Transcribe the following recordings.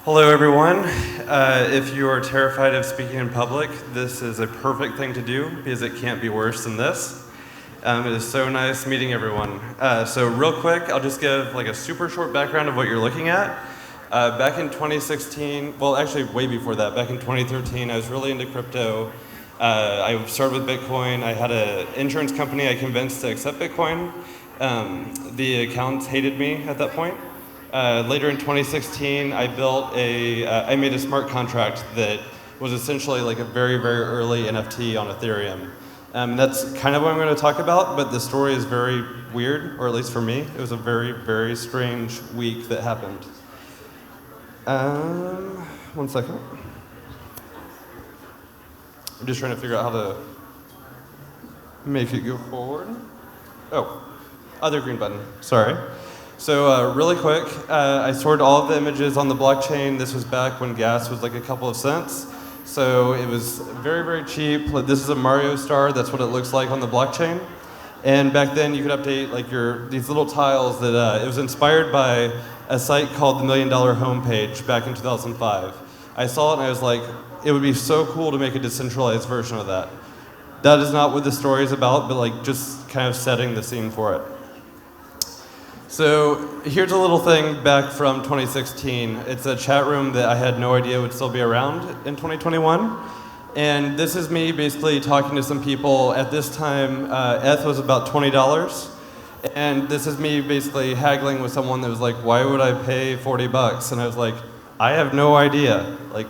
Hello, everyone. If you are terrified of speaking in public, this is a perfect thing to do because it can't be worse than this. It is so nice meeting everyone. So real quick, I'll just give like a super short background of what you're looking at. Back in 2016, well, actually way before that, back in 2013, I was really into crypto. I started with Bitcoin. I had an insurance company I convinced to accept Bitcoin. The accountants hated me at that point. Later in 2016, I made a smart contract that was essentially like a very, very early NFT on Ethereum. That's kind of what I'm going to talk about, but the story is very weird, or at least for me. It was a very, very strange week that happened. 1 second. I'm just trying to figure out how to make it go forward. Oh, other green button, sorry. So really quick, I stored all of the images on the blockchain. This was back when gas was like a couple of cents. So it was very, very cheap. This is a Mario star. That's what it looks like on the blockchain. And back then you could update like these little tiles that it was inspired by a site called the $1 Million Homepage back in 2005. I saw it and I was like, it would be so cool to make a decentralized version of that. That is not what the story is about, but like just kind of setting the scene for it. So here's a little thing back from 2016. It's a chat room that I had no idea would still be around in 2021. And this is me basically talking to some people. At this time, ETH was about $20. And this is me basically haggling with someone that was like, why would I pay $40? And I was like, I have no idea. Like,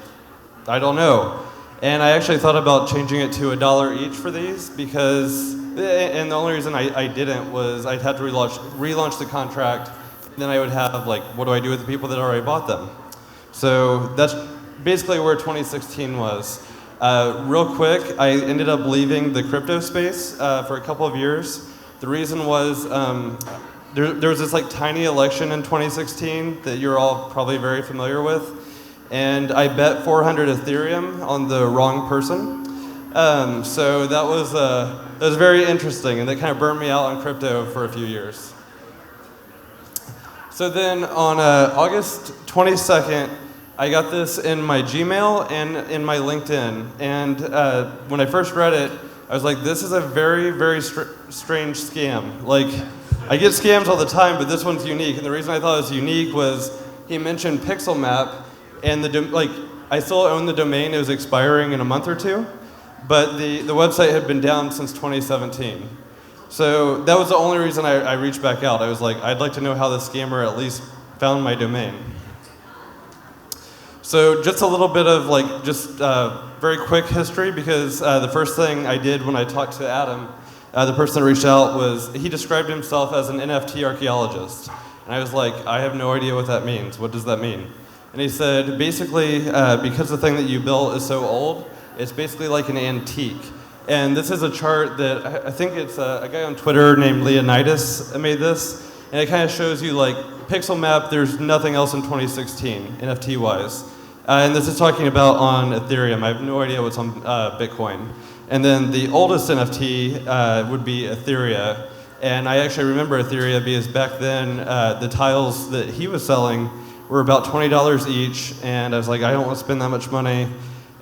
I don't know. And I actually thought about changing it to $1 each for these because, and the only reason I didn't was I'd have to relaunch the contract, then I would have like, what do I do with the people that already bought them? So that's basically where 2016 was. Real quick, I ended up leaving the crypto space for a couple of years. The reason was there was this like tiny election in 2016 that you're all probably very familiar with. And I bet 400 Ethereum on the wrong person. So that was very interesting, and that kind of burned me out on crypto for a few years. So then on August 22nd, I got this in my Gmail and in my LinkedIn. And when I first read it, I was like, this is a very, very strange scam. Like, I get scams all the time, but this one's unique. And the reason I thought it was unique was he mentioned Pixel Map. And I still own the domain. It was expiring in a month or two, but the website had been down since 2017. So that was the only reason I reached back out. I was like, I'd like to know how the scammer at least found my domain. So just a little bit of like very quick history because the first thing I did when I talked to Adam, the person that reached out, was he described himself as an NFT archaeologist. And I was like, I have no idea what that means. What does that mean? And he said, basically, because the thing that you built is so old, it's basically like an antique. And this is a chart that I think it's a guy on Twitter named Leonidas made this. And it kind of shows you like Pixel Map, there's nothing else in 2016, NFT-wise. And this is talking about on Ethereum. I have no idea what's on Bitcoin. And then the oldest NFT would be Ethereum. And I actually remember Ethereum because back then, the tiles that he was selling were about $20 each, and I was like, I don't want to spend that much money,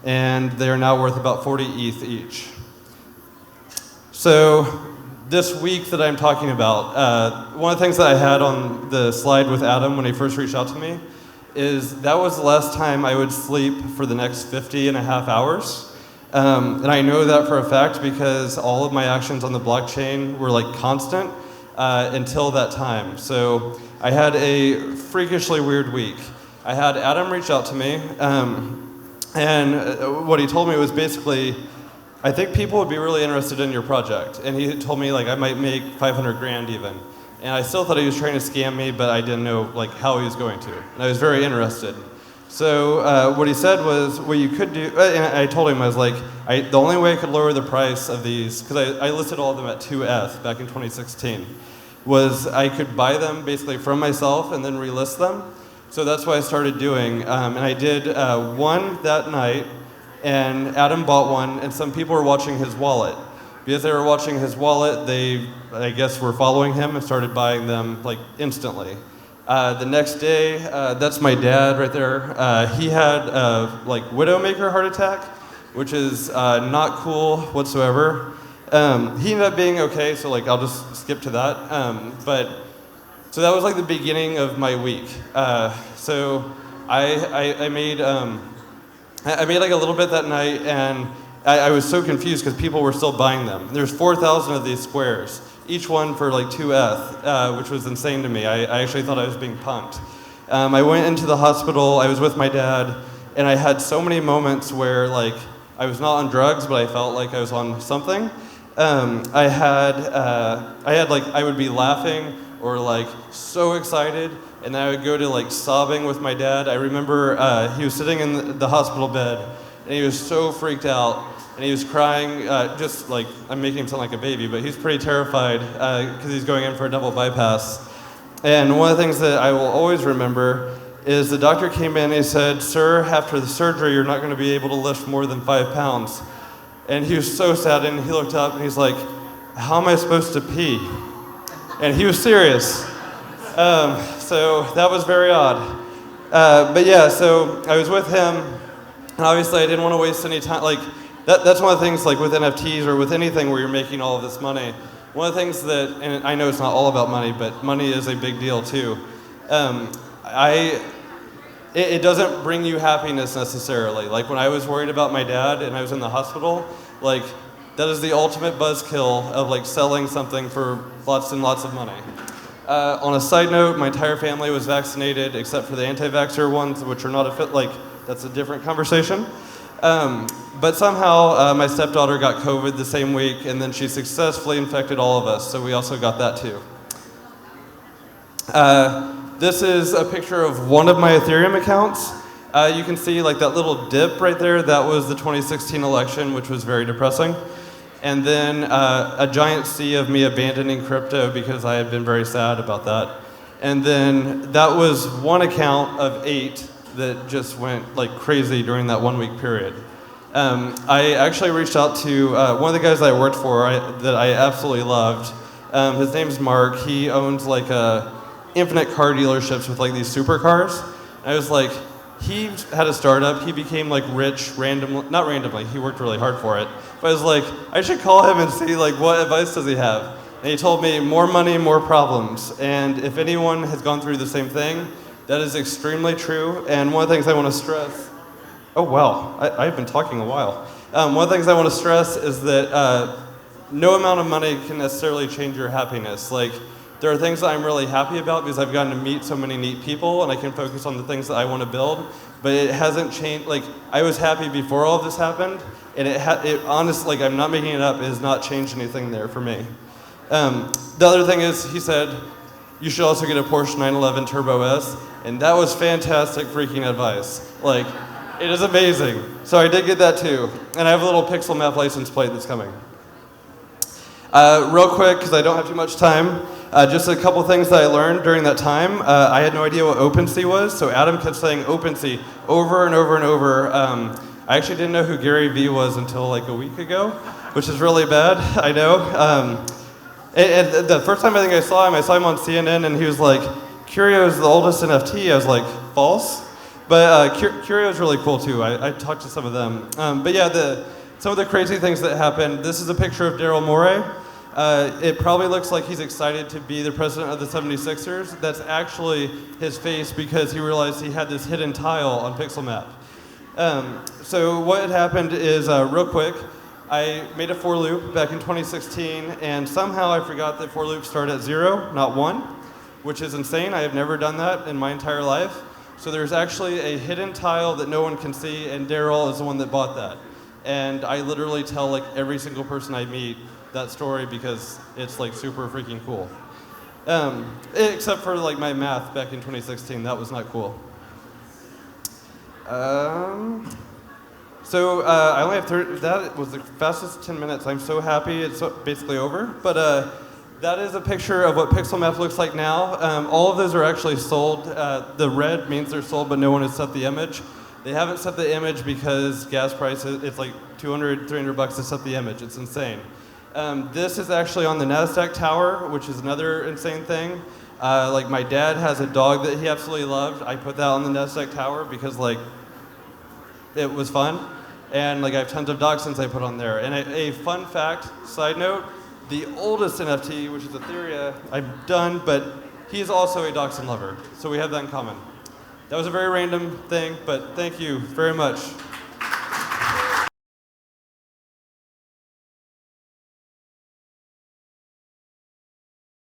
and they are now worth about 40 ETH each. So this week that I'm talking about, one of the things that I had on the slide with Adam when he first reached out to me is that was the last time I would sleep for the next 50 and a half hours. And I know that for a fact because all of my actions on the blockchain were like constant until that time. So I had a freakishly weird week. I had Adam reach out to me, and what he told me was basically, I think people would be really interested in your project. And he told me like I might make 500 grand even. And I still thought he was trying to scam me, but I didn't know like how he was going to. And I was very interested. So what he said was, what you could do, and I told him, I was like, the only way I could lower the price of these, because I listed all of them at 2 ETH back in 2016, was I could buy them basically from myself and then relist them. So that's what I started doing. And I did one that night, and Adam bought one, and some people were watching his wallet. Because they were watching his wallet, they, I guess, were following him and started buying them like instantly. The next day, that's my dad right there. He had a widowmaker heart attack, which is not cool whatsoever. He ended up being okay, so I'll just skip to that. So that was the beginning of my week. So I made I made a little bit that night, and I was so confused because people were still buying them. There's 4,000 of these squares, each one for 2 ETH, which was insane to me. I actually thought I was being punked. I went into the hospital. I was with my dad, and I had so many moments where I was not on drugs, but I felt like I was on something. I would be laughing or so excited, and then I would go to sobbing with my dad. I remember he was sitting in the hospital bed, and he was so freaked out, and he was crying, I'm making him sound like a baby, but he's pretty terrified because he's going in for a double bypass. And one of the things that I will always remember is the doctor came in and he said, "Sir, after the surgery, you're not going to be able to lift more than 5 pounds." And he was so sad, and he looked up and he's like, "How am I supposed to pee?" And he was serious. So that was very odd. But yeah, so I was with him, and obviously I didn't want to waste any time. That's one of the things with NFTs or with anything where you're making all of this money. One of the things that, and I know it's not all about money, but money is a big deal too. It doesn't bring you happiness necessarily. When I was worried about my dad and I was in the hospital, that is the ultimate buzzkill of selling something for lots and lots of money. On a side note, my entire family was vaccinated except for the anti-vaxxer ones, which are not that's a different conversation. But somehow my stepdaughter got COVID the same week, and then she successfully infected all of us, so we also got that too. This is a picture of one of my Ethereum accounts. You can see that little dip right there. That was the 2016 election, which was very depressing. And then a giant sea of me abandoning crypto because I had been very sad about that. And then that was one account of 8 that just went crazy during that 1 week period. I actually reached out to one of the guys that I worked for that I absolutely loved. His name's Mark. He owns infinite car dealerships with these supercars. I was he had a startup. He became rich not randomly. He worked really hard for it. But I was I should call him and see what advice does he have. And he told me, more money, more problems. And if anyone has gone through the same thing, that is extremely true. And one of the things I want to stress. Oh wow, I've been talking a while. One of the things I want to stress is that no amount of money can necessarily change your happiness. There are things that I'm really happy about because I've gotten to meet so many neat people, and I can focus on the things that I want to build. But it hasn't changed. I was happy before all of this happened, and it honestly, I'm not making it up, it has not changed anything there for me. The other thing is, he said, you should also get a Porsche 911 Turbo S, and that was fantastic freaking advice. It is amazing. So I did get that too, and I have a little Pixel Map license plate that's coming. Real quick, because I don't have too much time, just a couple things that I learned during that time. I had no idea what OpenSea was, so Adam kept saying OpenSea over and over and over. I actually didn't know who Gary Vee was until a week ago, which is really bad, I know. And the first time I think I saw him on CNN, and he was Curio is the oldest NFT. I was false. But Curio is really cool too. I talked to some of them. But yeah, some of the crazy things that happened. This is a picture of Daryl Morey. It probably looks like he's excited to be the president of the 76ers. That's actually his face because he realized he had this hidden tile on Pixel Map. So what had happened is, real quick, I made a for loop back in 2016, and somehow I forgot that for loops start at 0, not 1, which is insane. I have never done that in my entire life. So there's actually a hidden tile that no one can see, and Daryl is the one that bought that. And I literally tell every single person I meet that story because it's super freaking cool. Except for my math back in 2016, that was not cool. So I only have 30, that was the fastest 10 minutes. I'm so happy it's basically over. But that is a picture of what Pixel Map looks like now. All of those are actually sold. The red means they're sold, but no one has set the image. They haven't set the image because gas prices, it's $200, $300 to set the image. It's insane. This is actually on the NASDAQ tower, which is another insane thing. Like my dad has a dog that he absolutely loved. I put that on the NASDAQ tower because like it was fun. And like I have tons of dachshunds I put on there. And a fun fact, side note, the oldest NFT, which is Etheria, I'm done, but he's also a dachshund lover. So we have that in common. That was a very random thing, but thank you very much.